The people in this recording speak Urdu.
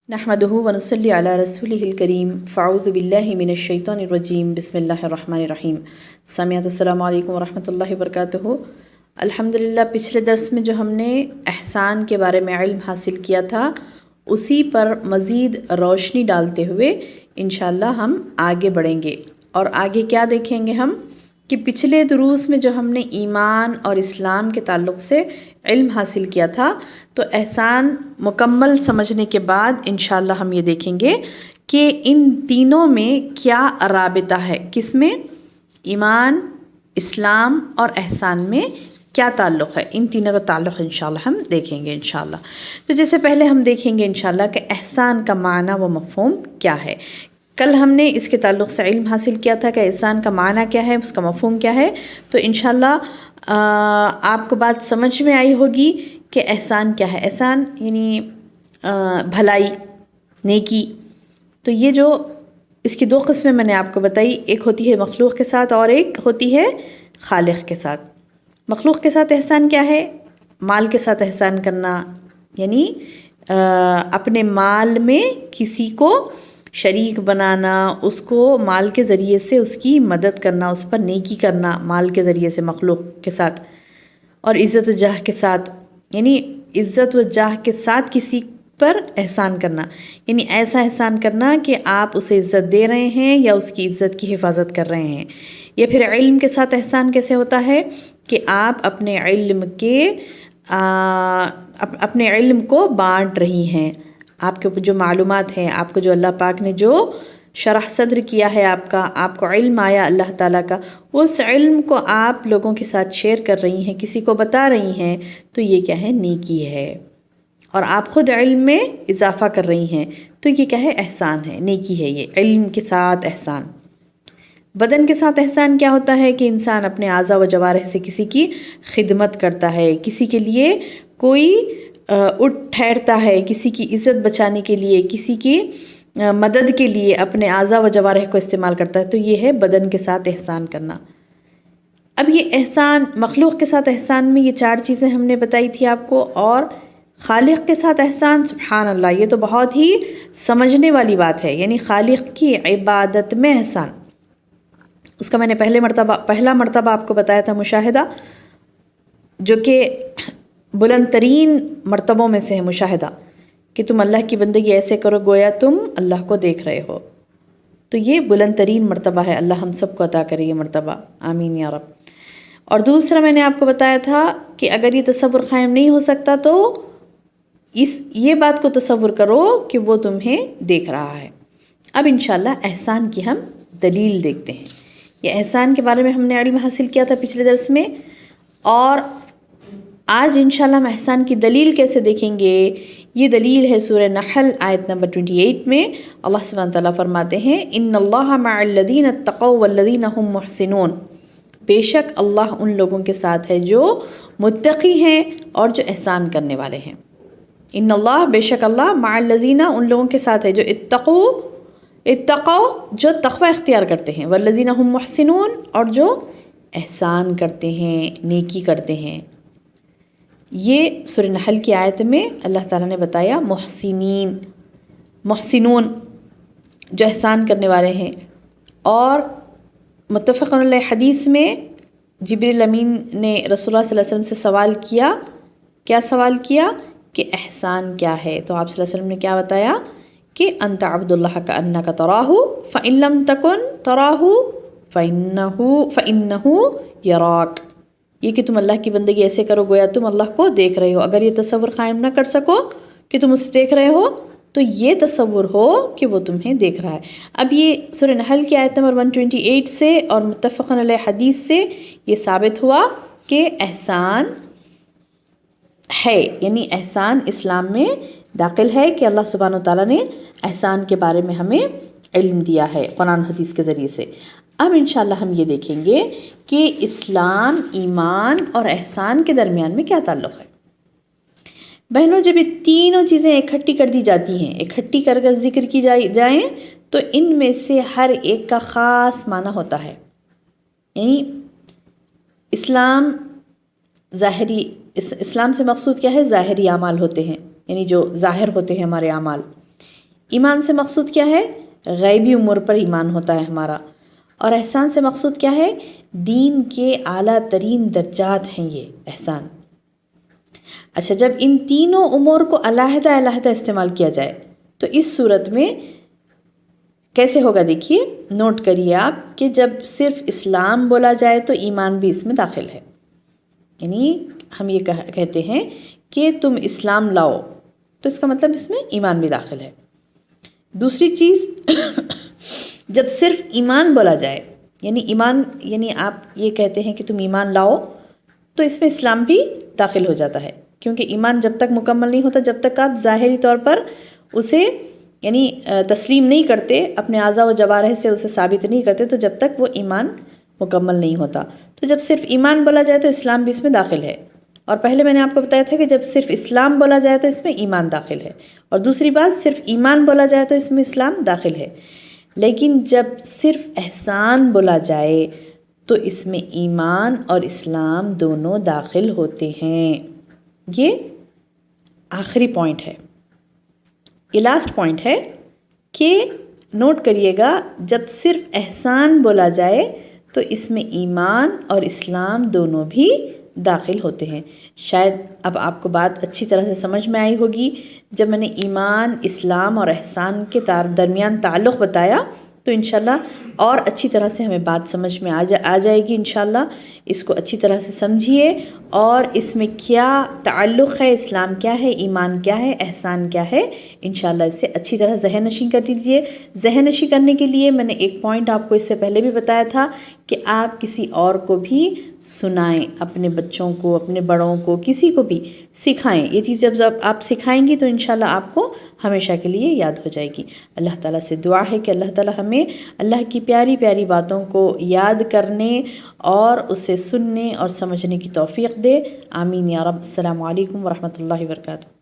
نحمدہ ونصلی علی رسولہ الکریم فاعوذ باللہ من الشیطان الرجیم بسم اللہ الرحمن الرحیم سامعات السلام علیکم ورحمۃ اللہ وبرکاتہ۔ الحمدللہ پچھلے درس میں جو ہم نے احسان کے بارے میں علم حاصل کیا تھا اسی پر مزید روشنی ڈالتے ہوئے انشاءاللہ ہم آگے بڑھیں گے، اور آگے کیا دیکھیں گے ہم کہ پچھلے دروس میں جو ہم نے ایمان اور اسلام کے تعلق سے علم حاصل کیا تھا تو احسان مکمل سمجھنے کے بعد انشاءاللہ ہم یہ دیکھیں گے کہ ان تینوں میں کیا رابطہ ہے، کس میں؟ ایمان، اسلام اور احسان میں کیا تعلق ہے، ان تینوں کا تعلق انشاءاللہ ہم دیکھیں گے انشاءاللہ۔ تو جیسے پہلے ہم دیکھیں گے انشاءاللہ کہ احسان کا معنی و مفہوم کیا ہے۔ کل ہم نے اس کے تعلق سے علم حاصل کیا تھا کہ احسان کا معنی کیا ہے، اس کا مفہوم کیا ہے، تو انشاءاللہ آپ کو بات سمجھ میں آئی ہوگی کہ احسان کیا ہے۔ احسان یعنی بھلائی، نیکی۔ تو یہ جو اس کی دو قسمیں میں نے آپ کو بتائی، ایک ہوتی ہے مخلوق کے ساتھ اور ایک ہوتی ہے خالق کے ساتھ۔ مخلوق کے ساتھ احسان کیا ہے؟ مال کے ساتھ احسان کرنا، یعنی اپنے مال میں کسی کو شریک بنانا، اس کو مال کے ذریعے سے اس کی مدد کرنا، اس پر نیکی کرنا مال کے ذریعے سے مخلوق کے ساتھ۔ اور عزت و جاہ کے ساتھ، یعنی عزت و جاہ کے ساتھ کسی پر احسان کرنا، یعنی ایسا احسان کرنا کہ آپ اسے عزت دے رہے ہیں یا اس کی عزت کی حفاظت کر رہے ہیں۔ یا پھر علم کے ساتھ احسان کیسے ہوتا ہے کہ آپ اپنے علم کو بانٹ رہی ہیں، آپ کے جو معلومات ہیں، آپ کو جو اللہ پاک نے جو شرح صدر کیا ہے، آپ کو علم آیا اللہ تعالیٰ کا، اس علم کو آپ لوگوں کے ساتھ شیئر کر رہی ہیں، کسی کو بتا رہی ہیں، تو یہ کیا ہے؟ نیکی ہے۔ اور آپ خود علم میں اضافہ کر رہی ہیں تو یہ کیا ہے؟ احسان ہے، نیکی ہے۔ یہ علم کے ساتھ احسان۔ بدن کے ساتھ احسان کیا ہوتا ہے کہ انسان اپنے اعضاء و جوارح سے کسی کی خدمت کرتا ہے، کسی کے لیے کوئی اٹھ ٹھہرتا ہے، کسی کی عزت بچانے کے لیے، کسی کی مدد کے لیے اپنے اعضاء و جوارح کو استعمال کرتا ہے، تو یہ ہے بدن کے ساتھ احسان کرنا۔ اب یہ احسان، مخلوق کے ساتھ احسان میں یہ چار چیزیں ہم نے بتائی تھی آپ کو، اور خالق کے ساتھ احسان، سبحان اللہ، یہ تو بہت ہی سمجھنے والی بات ہے، یعنی خالق کی عبادت میں احسان۔ اس کا میں نے پہلا مرتبہ آپ کو بتایا تھا مشاہدہ، جو کہ بلند ترین مرتبوں میں سے ہے مشاہدہ، کہ تم اللہ کی بندگی ایسے کرو گویا تم اللہ کو دیکھ رہے ہو۔ تو یہ بلند ترین مرتبہ ہے، اللہ ہم سب کو عطا کرے یہ مرتبہ، آمین یا رب۔ اور دوسرا میں نے آپ کو بتایا تھا کہ اگر یہ تصور قائم نہیں ہو سکتا تو یہ بات کو تصور کرو کہ وہ تمہیں دیکھ رہا ہے۔ اب انشاءاللہ احسان کی ہم دلیل دیکھتے ہیں۔ یہ احسان کے بارے میں ہم نے علم حاصل کیا تھا پچھلے درس میں، اور آج انشاءاللہ ہم احسان کی دلیل کیسے دیکھیں گے۔ یہ دلیل ہے سورہ نحل آیت نمبر 28 میں، اللہ سبحانہ تعالیٰ فرماتے ہیں ان اللہ مع الذین اتقوا والذین هم محسنون، بے شک اللہ ان لوگوں کے ساتھ ہے جو متقی ہیں اور جو احسان کرنے والے ہیں۔ ان اللہ، بے شک اللہ، مع الذین، ان لوگوں کے ساتھ ہے جو اتقوا، جو تقوی اختیار کرتے ہیں، والذین هم محسنون، اور جو احسان کرتے ہیں، نیکی کرتے ہیں۔ یہ سورہ نحل کی آیت میں اللہ تعالیٰ نے بتایا محسنون، جو احسان کرنے والے ہیں۔ اور متفق علیہ حدیث میں جبریل امین نے رسول اللہ صلی اللہ علیہ وسلم سے سوال کیا، کیا سوال کیا کہ احسان کیا ہے؟ تو آپ صلی اللہ علیہ وسلم نے کیا بتایا کہ انت عبد اللہ کأنک تراہ فإن لم تکن تراہ فإنہ یراک، یہ کہ تم اللہ کی بندگی ایسے کرو گویا تم اللہ کو دیکھ رہے ہو۔ اگر یہ تصور قائم نہ کر سکو کہ تم اسے دیکھ رہے ہو تو یہ تصور ہو کہ وہ تمہیں دیکھ رہا ہے۔ اب یہ سورہ نحل کی آیت نمبر 128 سے اور متفق علیہ حدیث سے یہ ثابت ہوا کہ احسان ہے، یعنی احسان اسلام میں داخل ہے، کہ اللہ سبحانہ وتعالیٰ نے احسان کے بارے میں ہمیں علم دیا ہے قرآن حدیث کے ذریعے سے۔ اب انشاءاللہ ہم یہ دیکھیں گے کہ اسلام، ایمان اور احسان کے درمیان میں کیا تعلق ہے۔ بہنوں، جب یہ تینوں چیزیں اکٹھی کر دی جاتی ہیں، اکٹھی کر ذکر کی جائیں تو ان میں سے ہر ایک کا خاص معنی ہوتا ہے۔ یعنی اسلام سے مقصود کیا ہے؟ ظاہری اعمال ہوتے ہیں، یعنی جو ظاہر ہوتے ہیں ہمارے اعمال، ایمان سے مقصود کیا ہے؟ غیبی امور پر ایمان ہوتا ہے ہمارا. اور احسان سے مقصود کیا ہے؟ دین کے اعلیٰ ترین درجات ہیں یہ احسان. اچھا، جب ان تینوں امور کو علیحدہ علیحدہ استعمال کیا جائے تو اس صورت میں کیسے ہوگا؟ دیکھیے، نوٹ کریے آپ کہ جب صرف اسلام بولا جائے تو ایمان بھی اس میں داخل ہے. یعنی ہم یہ کہتے ہیں کہ تم اسلام لاؤ تو اس کا مطلب اس میں ایمان بھی داخل ہے. دوسری چیز، جب صرف ایمان بولا جائے یعنی ایمان یعنی آپ یہ کہتے ہیں کہ تم ایمان لاؤ تو اس میں اسلام بھی داخل ہو جاتا ہے، کیونکہ ایمان جب تک مکمل نہیں ہوتا جب تک آپ ظاہری طور پر اسے یعنی تسلیم نہیں کرتے، اپنے اعضاء و جوارح سے اسے ثابت نہیں کرتے، تو جب تک وہ ایمان مکمل نہیں ہوتا. تو جب صرف ایمان بولا جائے تو اسلام بھی اس میں داخل ہے. اور پہلے میں نے آپ کو بتایا تھا کہ جب صرف اسلام بولا جائے تو اس میں ایمان داخل ہے. اور دوسری بات، صرف ایمان بولا جائے تو اس میں اسلام داخل ہے. لیکن جب صرف احسان بولا جائے تو اس میں ایمان اور اسلام دونوں داخل ہوتے ہیں. یہ آخری پوائنٹ ہے، یہ لاسٹ پوائنٹ ہے کہ نوٹ کریے گا، جب صرف احسان بولا جائے تو اس میں ایمان اور اسلام دونوں بھی داخل ہوتے ہیں. شاید اب آپ کو بات اچھی طرح سے سمجھ میں آئی ہوگی. جب میں نے ایمان، اسلام اور احسان کے درمیان تعلق بتایا تو انشاءاللہ اور اچھی طرح سے ہمیں بات سمجھ میں آ جائے گی انشاءاللہ. اس کو اچھی طرح سے سمجھیے اور اس میں کیا تعلق ہے، اسلام کیا ہے، ایمان کیا ہے، احسان کیا ہے، انشاءاللہ اس سے اچھی طرح ذہن نشین کر لیجئے. ذہن نشین کرنے کے لیے میں نے ایک پوائنٹ آپ کو اس سے پہلے بھی بتایا تھا کہ آپ کسی اور کو بھی سنائیں، اپنے بچوں کو، اپنے بڑوں کو، کسی کو بھی سکھائیں. یہ چیز جب آپ سکھائیں گی تو انشاءاللہ آپ کو ہمیشہ کے لیے یاد ہو جائے گی. اللہ تعالیٰ سے دعا ہے کہ اللہ تعالیٰ ہمیں اللہ کی پیاری پیاری باتوں کو یاد کرنے اور اسے سننے اور سمجھنے کی توفیق دے. آمین یا رب. السلام علیکم ورحمۃ اللہ وبرکاتہ.